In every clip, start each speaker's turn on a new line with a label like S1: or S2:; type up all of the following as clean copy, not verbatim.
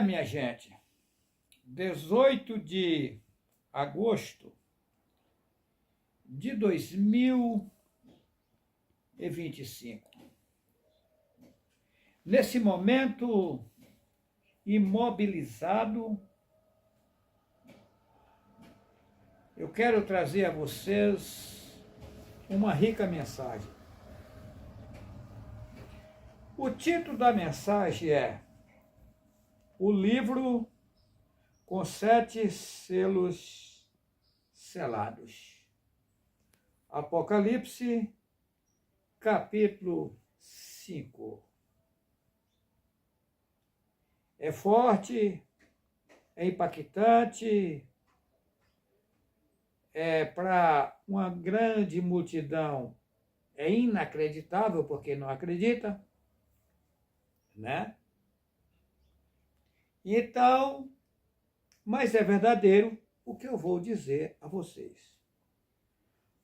S1: Minha gente, 18 de agosto de 2025. Nesse momento imobilizado, eu quero trazer a vocês uma rica mensagem. O título da mensagem é O Livro com 7 Selos Selados. Apocalipse, capítulo 5. É forte, é impactante, para uma grande multidão é inacreditável, porque não acredita, né? Então, mas é verdadeiro o que eu vou dizer a vocês.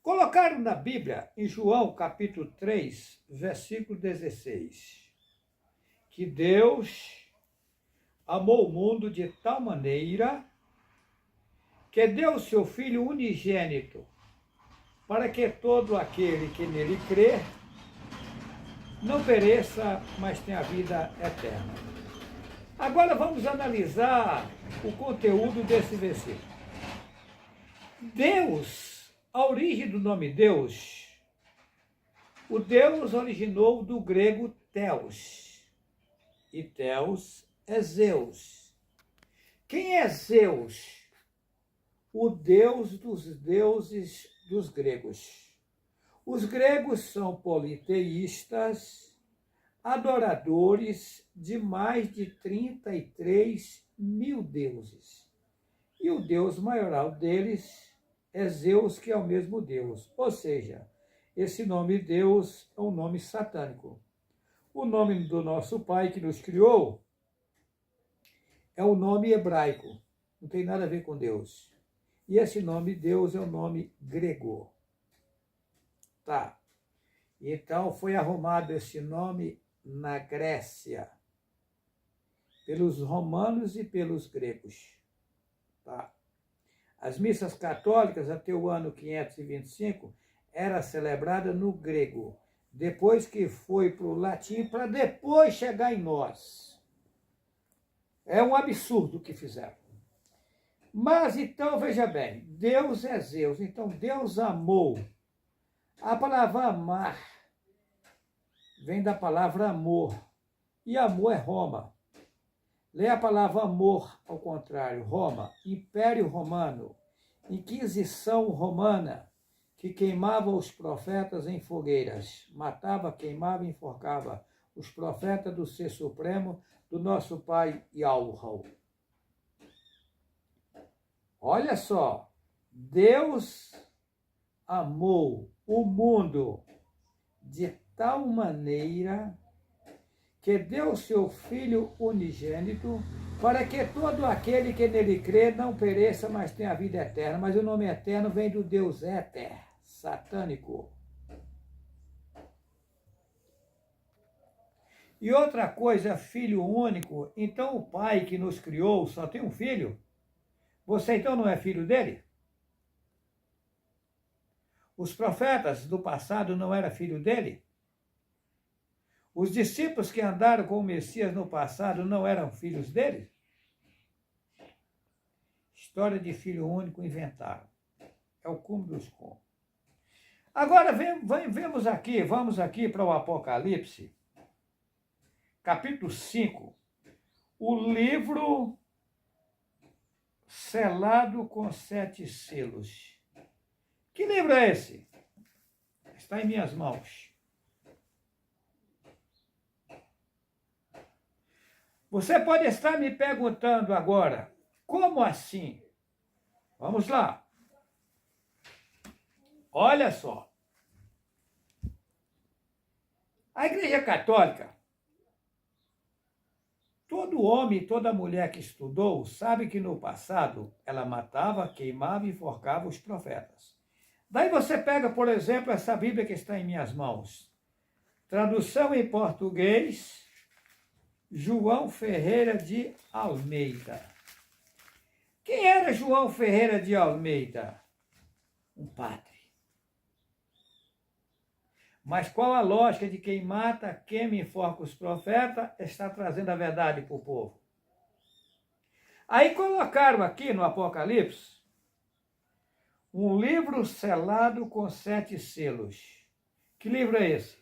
S1: Colocaram na Bíblia, em João capítulo 3, versículo 16, que Deus amou o mundo de tal maneira que deu o seu Filho unigênito, para que todo aquele que nele crê não pereça, mas tenha vida eterna. Agora vamos analisar o conteúdo desse versículo. Deus, a origem do nome Deus, o Deus originou do grego Theos, e Theos é Zeus. Quem é Zeus? O Deus dos deuses dos gregos. Os gregos são politeístas, adoradores de mais de 33 mil deuses. E o deus maioral deles é Zeus, que é o mesmo Deus. Ou seja, esse nome Deus é um nome satânico. O nome do nosso Pai que nos criou é um nome hebraico. Não tem nada a ver com Deus. E esse nome Deus é o nome grego. Tá. Então foi arrumado esse nome na Grécia, pelos romanos e pelos gregos. Tá. As missas católicas, até o ano 525, era celebrada no grego, depois que foi para o latim, para depois chegar em nós. É um absurdo o que fizeram. Mas então, veja bem, Deus é Zeus, então Deus amou. A palavra amar vem da palavra amor, e amor é Roma. Lê a palavra amor ao contrário, Roma, Império Romano, Inquisição Romana, que queimava os profetas em fogueiras, matava, queimava e enforcava os profetas do Ser Supremo, do nosso pai Yahweh. Olha só, Deus amou o mundo de tal maneira que deu seu Filho unigênito para que todo aquele que nele crê não pereça, mas tenha a vida eterna. Mas o nome eterno vem do Deus éter, satânico. E outra coisa, filho único, então o Pai que nos criou só tem um filho? Você então não é filho dele? Os profetas do passado não eram filho dele? Os discípulos que andaram com o Messias no passado não eram filhos dele? História de filho único inventaram. É o cúmulo dos cúmulos. Agora vamos aqui para o Apocalipse, capítulo 5, o livro selado com 7 selos. Que livro é esse? Está em minhas mãos. Você pode estar me perguntando agora, como assim? Vamos lá. Olha só. A Igreja Católica, todo homem e toda mulher que estudou sabe que no passado ela matava, queimava e enforcava os profetas. Daí você pega, por exemplo, essa Bíblia que está em minhas mãos. Tradução em português, João Ferreira de Almeida. Quem era João Ferreira de Almeida? Um padre. Mas qual a lógica de quem mata, queima e enforca os profetas, está trazendo a verdade para o povo? Aí colocaram aqui no Apocalipse um livro selado com 7 selos. Que livro é esse?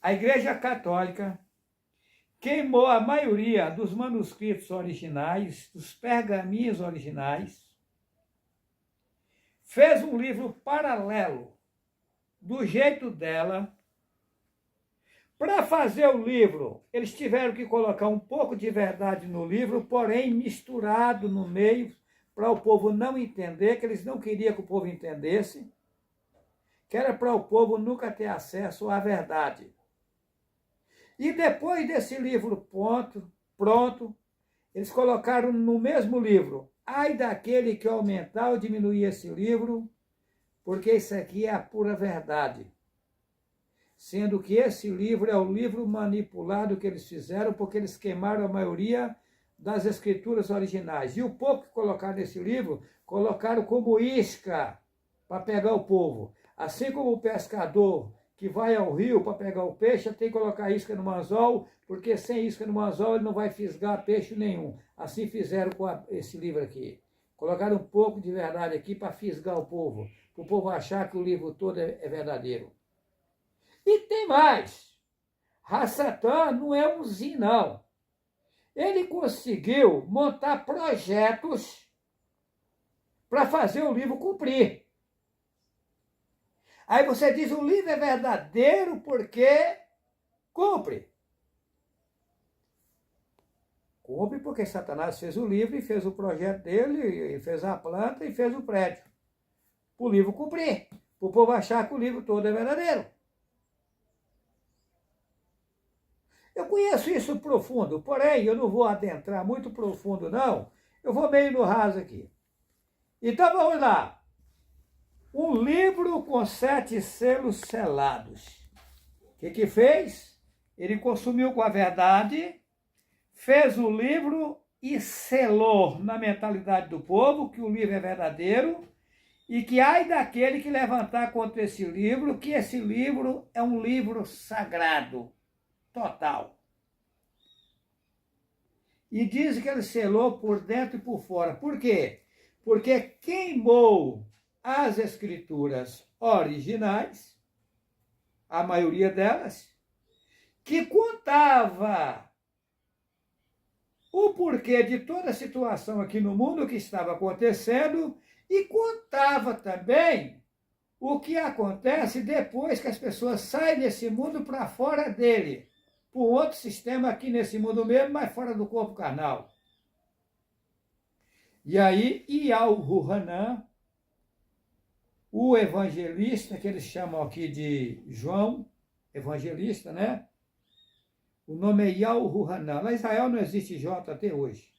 S1: A Igreja Católica queimou a maioria dos manuscritos originais, dos pergaminhos originais, fez um livro paralelo, do jeito dela. Para fazer o livro, eles tiveram que colocar um pouco de verdade no livro, porém misturado no meio, para o povo não entender, que eles não queriam que o povo entendesse, que era para o povo nunca ter acesso à verdade. E depois desse livro pronto, eles colocaram no mesmo livro: ai daquele que aumentar ou diminuir esse livro, porque isso aqui é a pura verdade. Sendo que esse livro é o livro manipulado que eles fizeram, porque eles queimaram a maioria das escrituras originais. E o pouco que colocaram nesse livro, colocaram como isca para pegar o povo. Assim como o pescador que vai ao rio para pegar o peixe, tem que colocar isca no anzol, porque sem isca no anzol ele não vai fisgar peixe nenhum. Assim fizeram com esse livro aqui. Colocaram um pouco de verdade aqui para fisgar o povo, para o povo achar que o livro todo é verdadeiro. E tem mais. Satã não é um zinho, não. Ele conseguiu montar projetos para fazer o livro cumprir. Aí você diz, o livro é verdadeiro porque cumpre. Cumpre porque Satanás fez o livro e fez o projeto dele, e fez a planta e fez o prédio. Para o livro cumprir. Para o povo achar que o livro todo é verdadeiro. Eu conheço isso profundo, porém eu não vou adentrar muito profundo, não. Eu vou meio no raso aqui. Então vamos lá. Um livro com 7 selos selados. O que fez? Ele consumiu com a verdade, fez o livro e selou na mentalidade do povo que o livro é verdadeiro e que ai daquele que levantar contra esse livro, que esse livro é um livro sagrado, total. E diz que ele selou por dentro e por fora. Por quê? Porque queimou as escrituras originais, a maioria delas, que contava o porquê de toda a situação aqui no mundo que estava acontecendo e contava também o que acontece depois que as pessoas saem desse mundo para fora dele, para um outro sistema aqui nesse mundo mesmo, mas fora do corpo carnal. E aí, Yahu-Hanan, o evangelista, que eles chamam aqui de João, evangelista, né? O nome é Yahu-Hanan. Lá em Israel não existe J até hoje.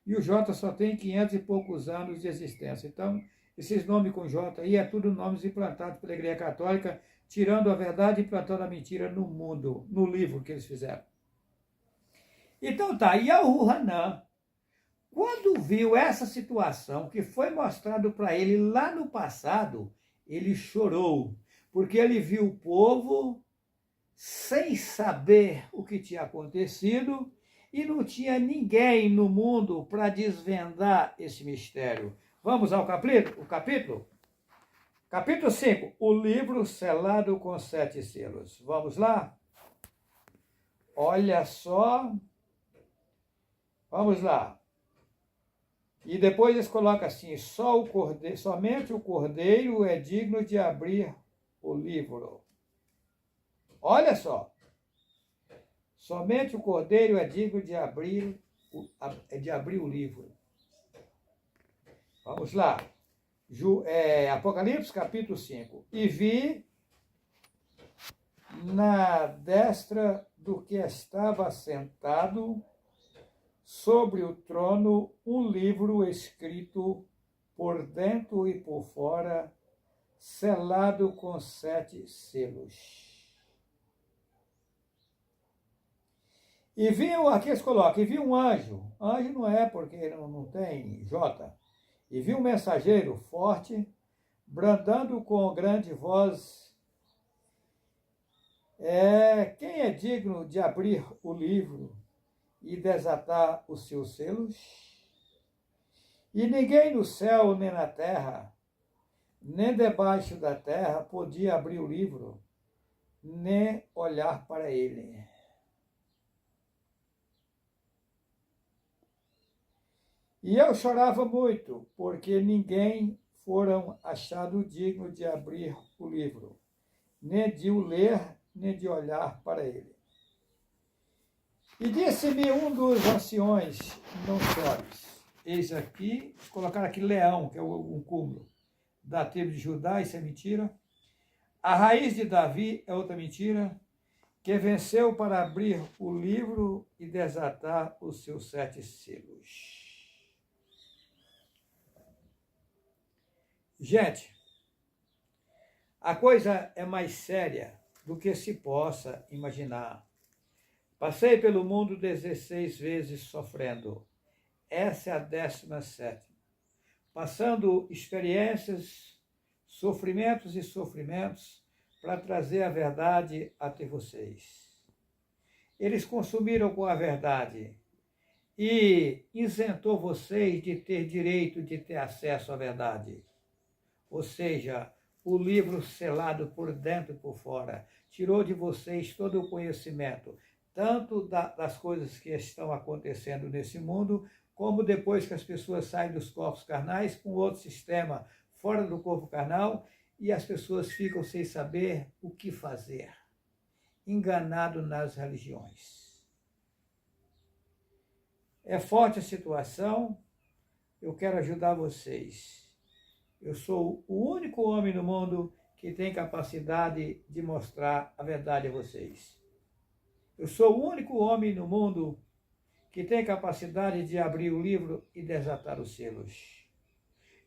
S1: E o J só tem 500 e poucos anos de existência. Então, esses nomes com J aí é tudo nomes implantados pela Igreja Católica, tirando a verdade e plantando a mentira no mundo, no livro que eles fizeram. Então tá, Yahu-Hanan, quando viu essa situação que foi mostrado para ele lá no passado, ele chorou, porque ele viu o povo sem saber o que tinha acontecido e não tinha ninguém no mundo para desvendar esse mistério. Vamos ao capítulo? Capítulo 5, o livro selado com 7 selos. Vamos lá? Olha só. Vamos lá. E depois eles colocam assim, somente o cordeiro é digno de abrir o livro. Olha só. Somente o cordeiro é digno de abrir o livro. Vamos lá. Apocalipse, capítulo 5. E vi na destra do que estava sentado sobre o trono um livro escrito por dentro e por fora, selado com 7 selos. E viu, aqui eles colocam, e viu um anjo. Anjo não é porque não tem J. E viu um mensageiro forte, bradando com grande voz. Quem é digno de abrir o livro e desatar os seus selos? E ninguém no céu nem na terra, nem debaixo da terra, podia abrir o livro, nem olhar para ele. E eu chorava muito, porque ninguém foram achado digno de abrir o livro, nem de o ler, nem de olhar para ele. E disse-me um dos anciões, não chores. Eis aqui, colocar aqui leão, que é um cúmulo da tribo de Judá, isso é mentira. A raiz de Davi é outra mentira, que venceu para abrir o livro e desatar os seus 7 selos. Gente, a coisa é mais séria do que se possa imaginar. Passei pelo mundo 16 vezes sofrendo. Essa é a 17ª. Passando experiências, sofrimentos e sofrimentos para trazer a verdade até vocês. Eles consumiram com a verdade e isentou vocês de ter direito de ter acesso à verdade. Ou seja, o livro selado por dentro e por fora, tirou de vocês todo o conhecimento, tanto das coisas que estão acontecendo nesse mundo, como depois que as pessoas saem dos corpos carnais com outro sistema fora do corpo carnal, e as pessoas ficam sem saber o que fazer, enganado nas religiões. É forte a situação, eu quero ajudar vocês. Eu sou o único homem no mundo que tem capacidade de mostrar a verdade a vocês. Eu sou o único homem no mundo que tem capacidade de abrir o livro e desatar os selos.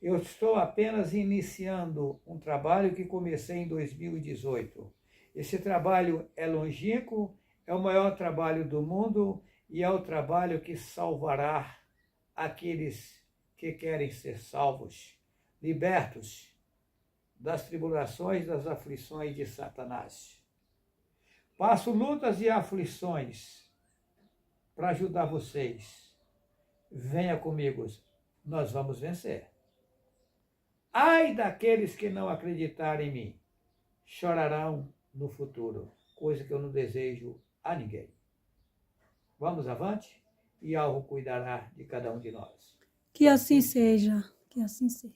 S1: Eu estou apenas iniciando um trabalho que comecei em 2018. Esse trabalho é longínquo, é o maior trabalho do mundo e é o trabalho que salvará aqueles que querem ser salvos, libertos das tribulações, das aflições de Satanás. Passo lutas e aflições para ajudar vocês. Venha comigo, nós vamos vencer. Ai daqueles que não acreditarem em mim, chorarão no futuro, coisa que eu não desejo a ninguém. Vamos avante e algo cuidará de cada um de nós.
S2: Que assim seja, que assim seja.